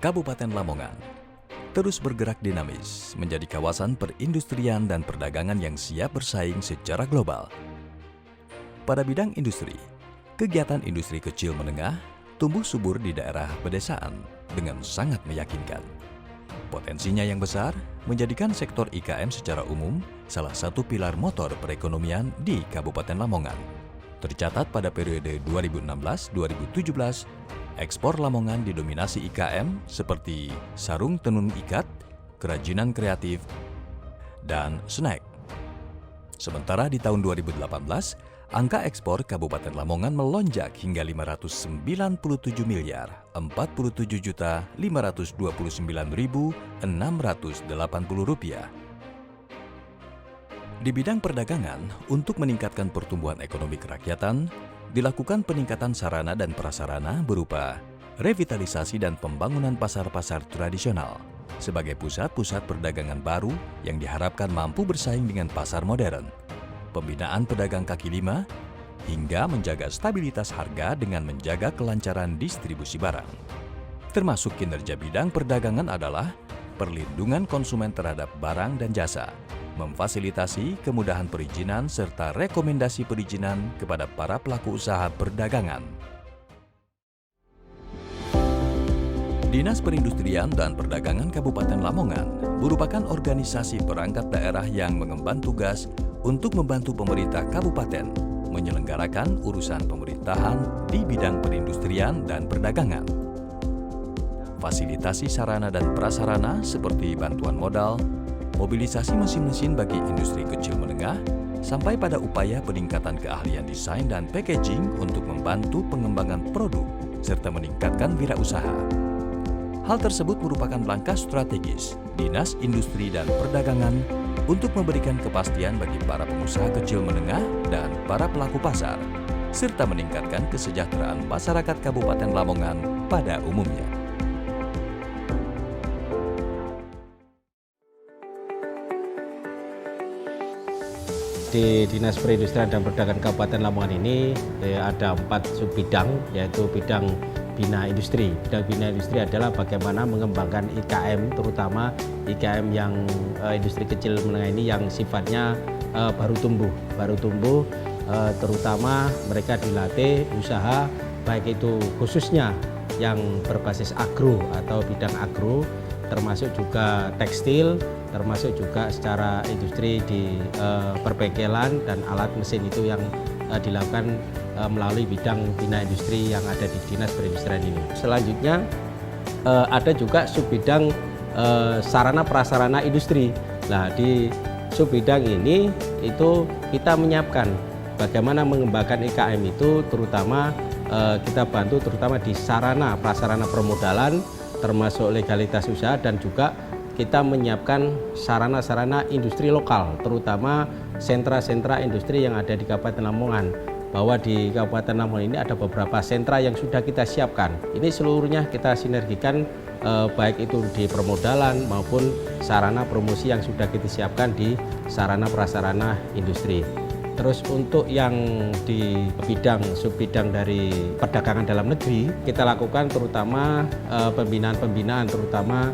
Kabupaten Lamongan terus bergerak dinamis menjadi kawasan perindustrian dan perdagangan yang siap bersaing secara global. Pada bidang industri, kegiatan industri kecil menengah tumbuh subur di daerah pedesaan dengan sangat meyakinkan. Potensinya yang besar menjadikan sektor IKM secara umum salah satu pilar motor perekonomian di Kabupaten Lamongan. Tercatat pada periode 2016-2017, ekspor Lamongan didominasi IKM seperti sarung tenun ikat, kerajinan kreatif, dan snack. Sementara di tahun 2018, angka ekspor Kabupaten Lamongan melonjak hingga 597 miliar 47.529.680 rupiah. Di bidang perdagangan, untuk meningkatkan pertumbuhan ekonomi kerakyatan, dilakukan peningkatan sarana dan prasarana berupa revitalisasi dan pembangunan pasar-pasar tradisional sebagai pusat-pusat perdagangan baru yang diharapkan mampu bersaing dengan pasar modern, pembinaan pedagang kaki lima, hingga menjaga stabilitas harga dengan menjaga kelancaran distribusi barang. Termasuk kinerja bidang perdagangan adalah perlindungan konsumen terhadap barang dan jasa, memfasilitasi kemudahan perizinan serta rekomendasi perizinan kepada para pelaku usaha perdagangan. Dinas Perindustrian dan Perdagangan Kabupaten Lamongan merupakan organisasi perangkat daerah yang mengemban tugas untuk membantu pemerintah kabupaten menyelenggarakan urusan pemerintahan di bidang perindustrian dan perdagangan. Fasilitasi sarana dan prasarana seperti bantuan modal, mobilisasi mesin-mesin bagi industri kecil menengah, sampai pada upaya peningkatan keahlian desain dan packaging untuk membantu pengembangan produk serta meningkatkan wirausaha. Hal tersebut merupakan langkah strategis Dinas Industri dan Perdagangan untuk memberikan kepastian bagi para pengusaha kecil menengah dan para pelaku pasar, serta meningkatkan kesejahteraan masyarakat Kabupaten Lamongan pada umumnya. Di Dinas Perindustrian dan Perdagangan Kabupaten Lamongan ini ada 4 subbidang, yaitu bidang bina industri. Bidang bina industri adalah bagaimana mengembangkan IKM, terutama IKM yang industri kecil menengah ini yang sifatnya baru tumbuh, terutama mereka dilatih usaha, baik itu khususnya yang berbasis agro atau bidang agro, termasuk juga tekstil, termasuk juga secara industri di perbengkelan dan alat mesin itu yang dilakukan melalui bidang bina industri yang ada di Dinas Perindustrian ini. Selanjutnya ada juga subbidang sarana prasarana industri. Nah, di subbidang ini itu kita menyiapkan bagaimana mengembangkan IKM itu, terutama kita bantu terutama di sarana prasarana permodalan, termasuk legalitas usaha, dan juga kita menyiapkan sarana-sarana industri lokal, terutama sentra-sentra industri yang ada di Kabupaten Lamongan. Bahwa di Kabupaten Lamongan ini ada beberapa sentra yang sudah kita siapkan. Ini seluruhnya kita sinergikan, baik itu di permodalan maupun sarana promosi yang sudah kita siapkan di sarana prasarana industri. Terus untuk yang di subbidang dari perdagangan dalam negeri, kita lakukan terutama pembinaan-pembinaan, terutama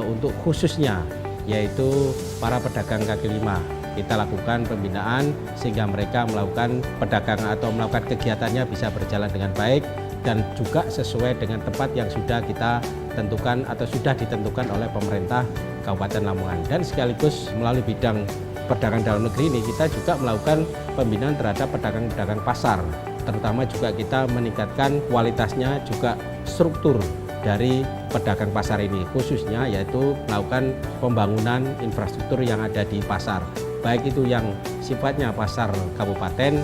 untuk khususnya yaitu para pedagang kaki lima. Kita lakukan pembinaan sehingga mereka melakukan perdagangan atau melakukan kegiatannya bisa berjalan dengan baik dan juga sesuai dengan tempat yang sudah kita tentukan atau sudah ditentukan oleh pemerintah Kabupaten Lamongan. Dan sekaligus melalui bidang perdagangan dalam negeri ini kita juga melakukan pembinaan terhadap pedagang-pedagang pasar, terutama juga kita meningkatkan kualitasnya, juga struktur dari pedagang pasar ini, khususnya yaitu melakukan pembangunan infrastruktur yang ada di pasar, baik itu yang sifatnya pasar kabupaten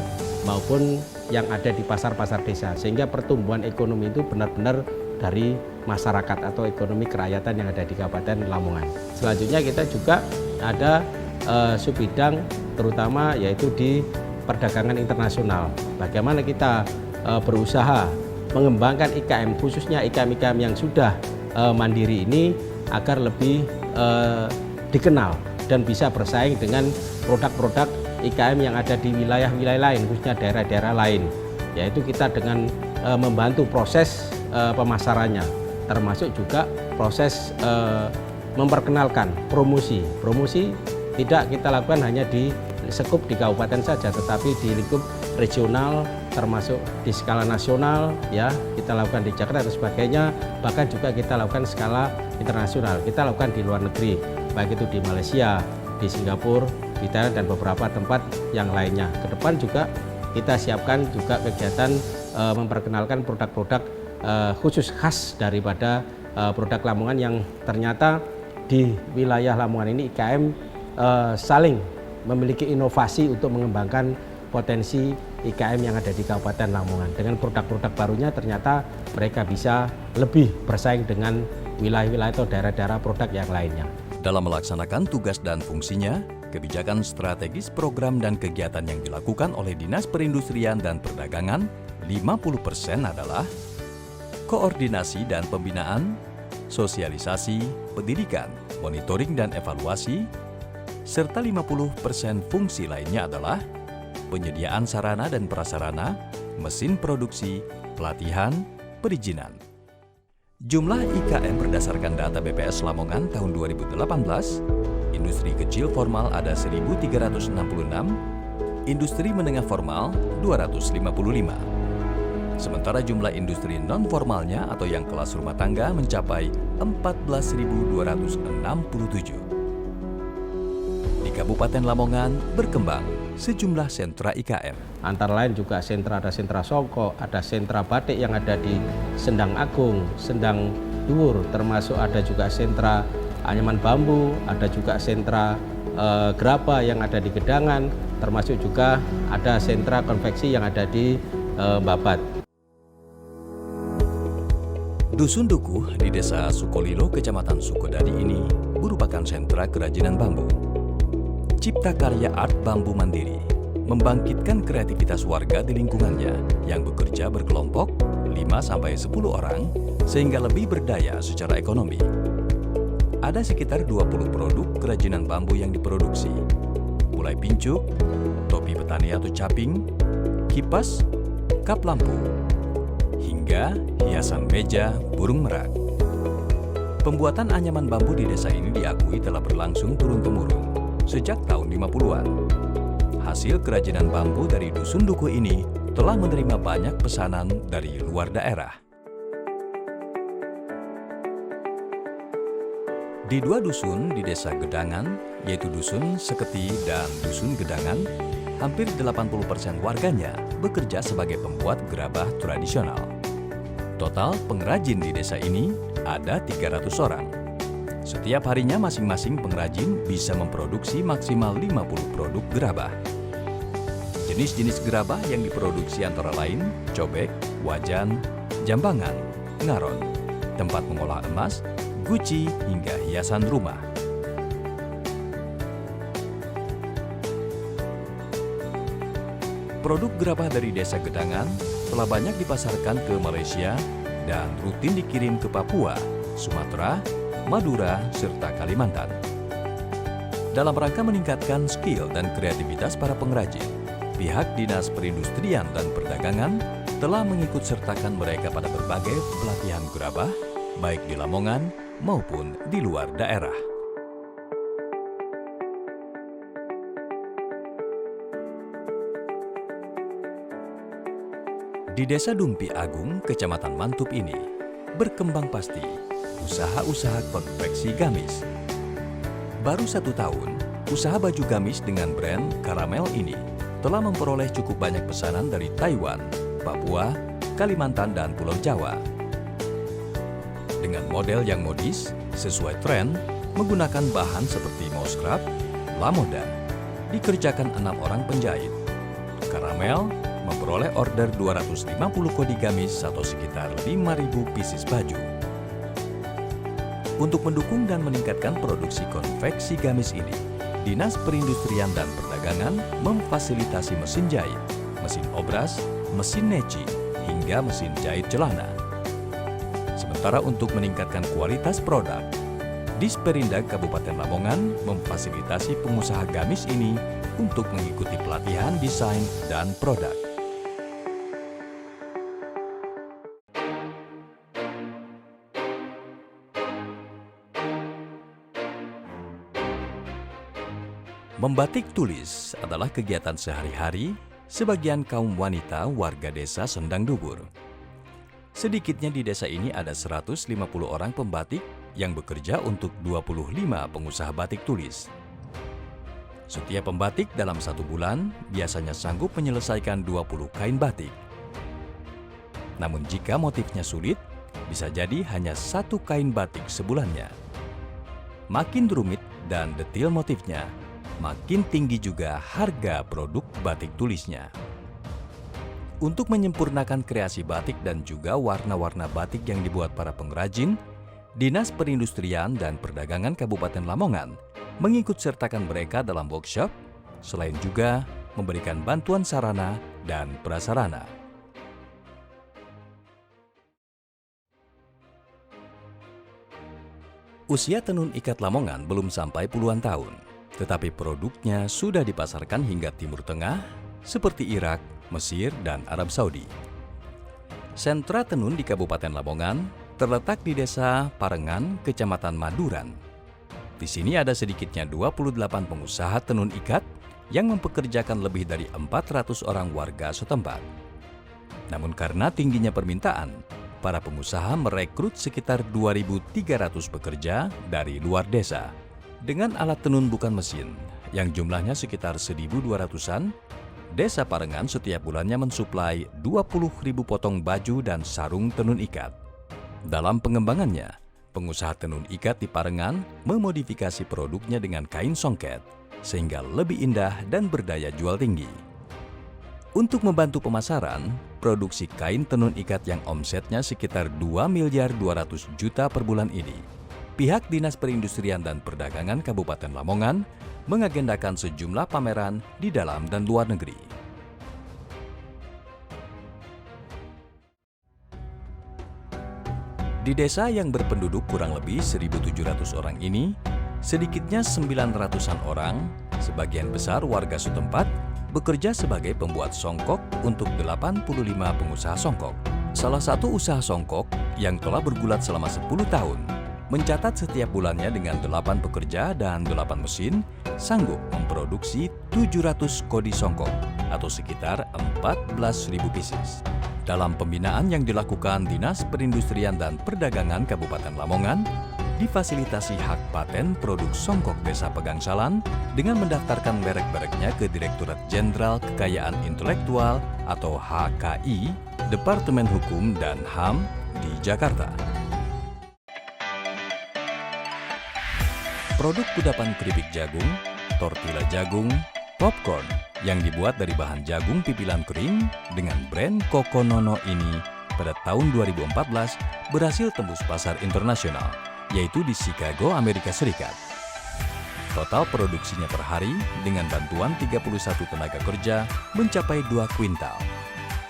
maupun yang ada di pasar-pasar desa, sehingga pertumbuhan ekonomi itu benar-benar dari masyarakat atau ekonomi kerakyatan yang ada di Kabupaten Lamongan. Selanjutnya kita juga ada subbidang terutama yaitu di perdagangan internasional. Bagaimana kita berusaha mengembangkan IKM, khususnya IKM-IKM yang sudah mandiri ini agar lebih dikenal dan bisa bersaing dengan produk-produk IKM yang ada di wilayah-wilayah lain, khususnya daerah-daerah lain. Yaitu kita dengan membantu proses pemasarannya, termasuk juga proses memperkenalkan promosi. Promosi tidak kita lakukan hanya di sekup di kabupaten saja, tetapi di lingkup regional termasuk di skala nasional ya, kita lakukan di Jakarta dan sebagainya, bahkan juga kita lakukan skala internasional. Kita lakukan di luar negeri, baik itu di Malaysia, di Singapura, di Thailand dan beberapa tempat yang lainnya. Ke depan juga kita siapkan juga kegiatan memperkenalkan produk-produk khusus khas daripada produk Lamongan yang ternyata di wilayah Lamongan ini IKM saling memiliki inovasi untuk mengembangkan potensi IKM yang ada di Kabupaten Lamongan. Dengan produk-produk barunya ternyata mereka bisa lebih bersaing dengan wilayah-wilayah atau daerah-daerah produk yang lainnya. Dalam melaksanakan tugas dan fungsinya, kebijakan strategis program dan kegiatan yang dilakukan oleh Dinas Perindustrian dan Perdagangan, 50% adalah koordinasi dan pembinaan, sosialisasi, pendidikan, monitoring dan evaluasi, serta 50% fungsi lainnya adalah penyediaan sarana dan prasarana, mesin produksi, pelatihan, perizinan. Jumlah IKM berdasarkan data BPS Lamongan tahun 2018, industri kecil formal ada 1.366, industri menengah formal 255. Sementara jumlah industri non-formalnya atau yang kelas rumah tangga mencapai 14.267. Di Kabupaten Lamongan berkembang sejumlah sentra IKM. Antara lain juga ada sentra Songko, ada sentra batik yang ada di Sendang Agung, Sendang Dhuwur, termasuk ada juga sentra anyaman bambu, ada juga sentra gerabah yang ada di Gedangan, termasuk juga ada sentra konveksi yang ada di Babat. Dusun Dukuh di Desa Sukolilo, Kecamatan Sukodadi ini merupakan sentra kerajinan bambu. Cipta karya art bambu mandiri membangkitkan kreativitas warga di lingkungannya yang bekerja berkelompok 5-10 orang sehingga lebih berdaya secara ekonomi. Ada sekitar 20 produk kerajinan bambu yang diproduksi, mulai pincuk, topi petani atau caping, kipas, kap lampu, hingga hiasan meja burung merak. Pembuatan anyaman bambu di desa ini diakui telah berlangsung turun-temurun sejak tahun 50-an. Hasil kerajinan bambu dari Dusun Dukuh ini telah menerima banyak pesanan dari luar daerah. Di dua dusun di Desa Gedangan, yaitu Dusun Seketi dan Dusun Gedangan, hampir 80% warganya bekerja sebagai pembuat gerabah tradisional. Total pengrajin di desa ini ada 300 orang. Setiap harinya masing-masing pengrajin bisa memproduksi maksimal 50 produk gerabah. Jenis-jenis gerabah yang diproduksi antara lain cobek, wajan, jambangan, ngaron, tempat mengolah emas, guci, hingga hiasan rumah. Produk gerabah dari Desa Gedangan telah banyak dipasarkan ke Malaysia dan rutin dikirim ke Papua, Sumatera, Madura, serta Kalimantan. Dalam rangka meningkatkan skill dan kreativitas para pengrajin, pihak Dinas Perindustrian dan Perdagangan telah mengikutsertakan mereka pada berbagai pelatihan gerabah, baik di Lamongan maupun di luar daerah. Di Desa Dumpi Agung, Kecamatan Mantup ini, berkembang pasti usaha-usaha konveksi gamis. Baru 1 tahun, usaha baju gamis dengan brand Karamel ini telah memperoleh cukup banyak pesanan dari Taiwan, Papua, Kalimantan, dan Pulau Jawa. Dengan model yang modis, sesuai tren, menggunakan bahan seperti mouscrap, lamoda, dikerjakan 6 orang penjahit. Karamel memperoleh order 250 kodi gamis atau sekitar 5.000 pieces baju. Untuk mendukung dan meningkatkan produksi konveksi gamis ini, Dinas Perindustrian dan Perdagangan memfasilitasi mesin jahit, mesin obras, mesin neci, hingga mesin jahit celana. Sementara untuk meningkatkan kualitas produk, Disperindag Kabupaten Lamongan memfasilitasi pengusaha gamis ini untuk mengikuti pelatihan desain dan produk. Membatik tulis adalah kegiatan sehari-hari sebagian kaum wanita warga desa Sendang Dubur. Sedikitnya di desa ini ada 150 orang pembatik yang bekerja untuk 25 pengusaha batik tulis. Setiap pembatik dalam 1 bulan biasanya sanggup menyelesaikan 20 kain batik. Namun jika motifnya sulit, bisa jadi hanya 1 kain batik sebulannya. Makin rumit dan detail motifnya, makin tinggi juga harga produk batik tulisnya. Untuk menyempurnakan kreasi batik dan juga warna-warna batik yang dibuat para pengrajin, Dinas Perindustrian dan Perdagangan Kabupaten Lamongan mengikut sertakan mereka dalam workshop, selain juga memberikan bantuan sarana dan prasarana. Usia tenun ikat Lamongan belum sampai puluhan tahun, tetapi produknya sudah dipasarkan hingga Timur Tengah seperti Irak, Mesir, dan Arab Saudi. Sentra tenun di Kabupaten Lamongan terletak di Desa Parengan, Kecamatan Maduran. Di sini ada sedikitnya 28 pengusaha tenun ikat yang mempekerjakan lebih dari 400 orang warga setempat. Namun karena tingginya permintaan, para pengusaha merekrut sekitar 2.300 pekerja dari luar desa. Dengan alat tenun bukan mesin, yang jumlahnya sekitar 1.200-an, Desa Parengan setiap bulannya mensuplai 20.000 potong baju dan sarung tenun ikat. Dalam pengembangannya, pengusaha tenun ikat di Parengan memodifikasi produknya dengan kain songket, sehingga lebih indah dan berdaya jual tinggi. Untuk membantu pemasaran, produksi kain tenun ikat yang omsetnya sekitar 2.200.000.000 per bulan ini, pihak Dinas Perindustrian dan Perdagangan Kabupaten Lamongan mengagendakan sejumlah pameran di dalam dan luar negeri. Di desa yang berpenduduk kurang lebih 1.700 orang ini, sedikitnya 900-an orang, sebagian besar warga setempat, bekerja sebagai pembuat songkok untuk 85 pengusaha songkok. Salah satu usaha songkok yang telah bergulat selama 10 tahun, mencatat setiap bulannya dengan 8 pekerja dan 8 mesin, sanggup memproduksi 700 kodi songkok atau sekitar 14.000 pieces. Dalam pembinaan yang dilakukan Dinas Perindustrian dan Perdagangan Kabupaten Lamongan, difasilitasi hak paten produk songkok Desa Pegangsalan dengan mendaftarkan merek-mereknya ke Direktorat Jenderal Kekayaan Intelektual atau HKI, Departemen Hukum dan HAM di Jakarta. Produk kudapan keripik jagung, tortilla jagung, popcorn yang dibuat dari bahan jagung pipilan kering dengan brand Kokonono ini pada tahun 2014 berhasil tembus pasar internasional, yaitu di Chicago, Amerika Serikat. Total produksinya per hari dengan bantuan 31 tenaga kerja mencapai 2 kuintal.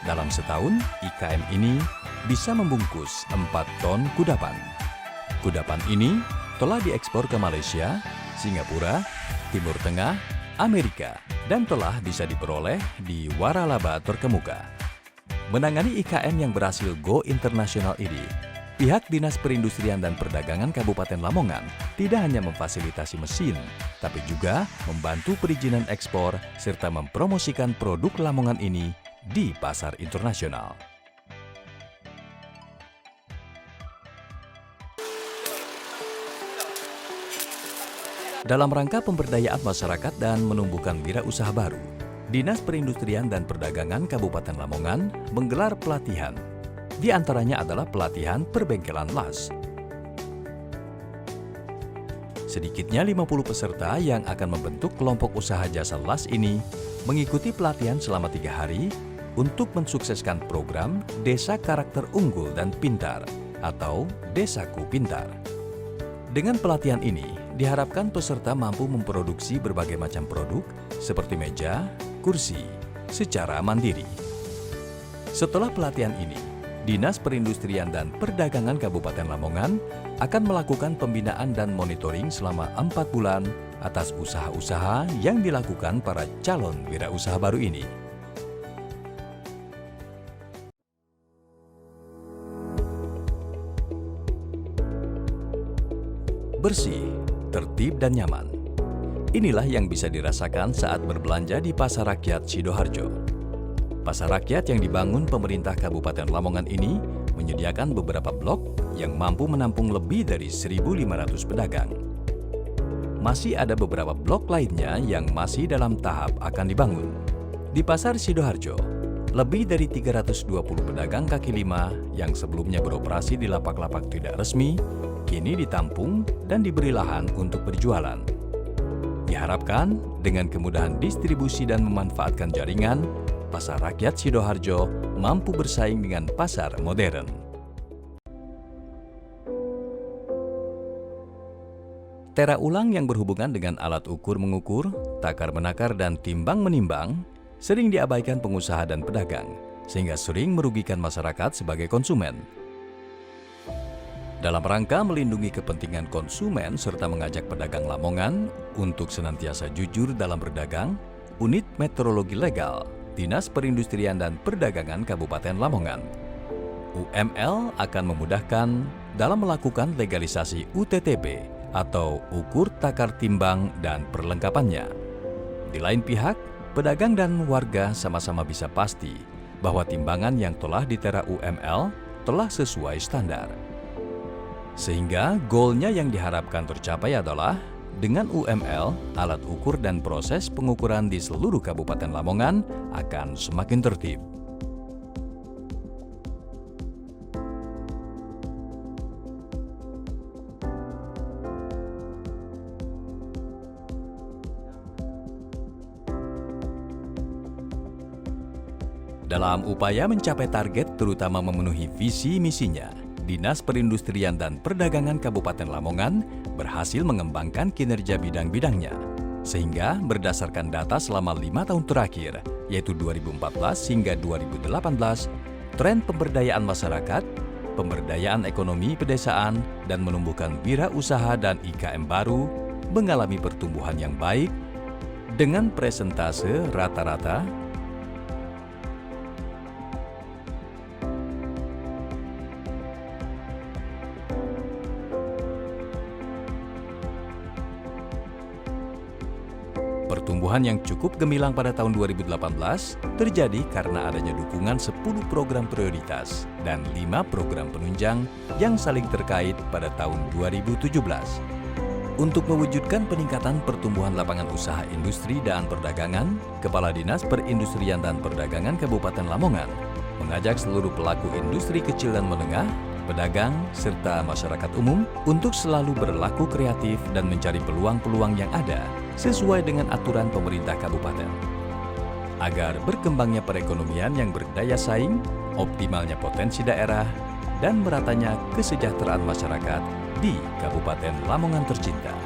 Dalam setahun, IKM ini bisa membungkus 4 ton kudapan. Kudapan ini telah diekspor ke Malaysia, Singapura, Timur Tengah, Amerika, dan telah bisa diperoleh di waralaba terkemuka. Menangani IKM yang berhasil go internasional ini, pihak Dinas Perindustrian dan Perdagangan Kabupaten Lamongan tidak hanya memfasilitasi mesin, tapi juga membantu perizinan ekspor serta mempromosikan produk Lamongan ini di pasar internasional. Dalam rangka pemberdayaan masyarakat dan menumbuhkan wirausaha baru, Dinas Perindustrian dan Perdagangan Kabupaten Lamongan menggelar pelatihan. Di antaranya adalah pelatihan perbengkelan las. Sedikitnya 50 peserta yang akan membentuk kelompok usaha jasa las ini mengikuti pelatihan selama 3 hari untuk mensukseskan program Desa Karakter Unggul dan Pintar atau Desaku Pintar. Dengan pelatihan ini, diharapkan peserta mampu memproduksi berbagai macam produk seperti meja, kursi, secara mandiri. Setelah pelatihan ini, Dinas Perindustrian dan Perdagangan Kabupaten Lamongan akan melakukan pembinaan dan monitoring selama 4 bulan atas usaha-usaha yang dilakukan para calon wirausaha baru ini. Bersih, tertib, dan nyaman. Inilah yang bisa dirasakan saat berbelanja di Pasar Rakyat Sidoarjo. Pasar rakyat yang dibangun pemerintah Kabupaten Lamongan ini menyediakan beberapa blok yang mampu menampung lebih dari 1.500 pedagang. Masih ada beberapa blok lainnya yang masih dalam tahap akan dibangun. Di Pasar Sidoarjo, lebih dari 320 pedagang kaki lima yang sebelumnya beroperasi di lapak-lapak tidak resmi, kini ditampung dan diberi lahan untuk berjualan. Diharapkan dengan kemudahan distribusi dan memanfaatkan jaringan, Pasar Rakyat Sidoarjo mampu bersaing dengan pasar modern. Tera ulang yang berhubungan dengan alat ukur mengukur, takar menakar dan timbang menimbang sering diabaikan pengusaha dan pedagang, sehingga sering merugikan masyarakat sebagai konsumen. Dalam rangka melindungi kepentingan konsumen serta mengajak pedagang Lamongan untuk senantiasa jujur dalam berdagang, Unit Metrologi Legal, Dinas Perindustrian dan Perdagangan Kabupaten Lamongan, UML akan memudahkan dalam melakukan legalisasi UTTP atau ukur takar timbang dan perlengkapannya. Di lain pihak, pedagang dan warga sama-sama bisa pasti bahwa timbangan yang telah ditera UML telah sesuai standar. Sehingga goalnya yang diharapkan tercapai adalah dengan UML, alat ukur dan proses pengukuran di seluruh Kabupaten Lamongan akan semakin tertib. Dalam upaya mencapai target terutama memenuhi visi misinya, Dinas Perindustrian dan Perdagangan Kabupaten Lamongan berhasil mengembangkan kinerja bidang-bidangnya. Sehingga berdasarkan data selama 5 tahun terakhir, yaitu 2014 hingga 2018, tren pemberdayaan masyarakat, pemberdayaan ekonomi pedesaan, dan menumbuhkan wirausaha dan IKM baru mengalami pertumbuhan yang baik dengan presentase rata-rata pertumbuhan yang cukup gemilang pada tahun 2018 terjadi karena adanya dukungan 10 program prioritas dan 5 program penunjang yang saling terkait pada tahun 2017. Untuk mewujudkan peningkatan pertumbuhan lapangan usaha industri dan perdagangan, Kepala Dinas Perindustrian dan Perdagangan Kabupaten Lamongan mengajak seluruh pelaku industri kecil dan menengah, pedagang, serta masyarakat umum untuk selalu berlaku kreatif dan mencari peluang-peluang yang ada sesuai dengan aturan pemerintah kabupaten. Agar berkembangnya perekonomian yang berdaya saing, optimalnya potensi daerah, dan meratanya kesejahteraan masyarakat di Kabupaten Lamongan tercinta.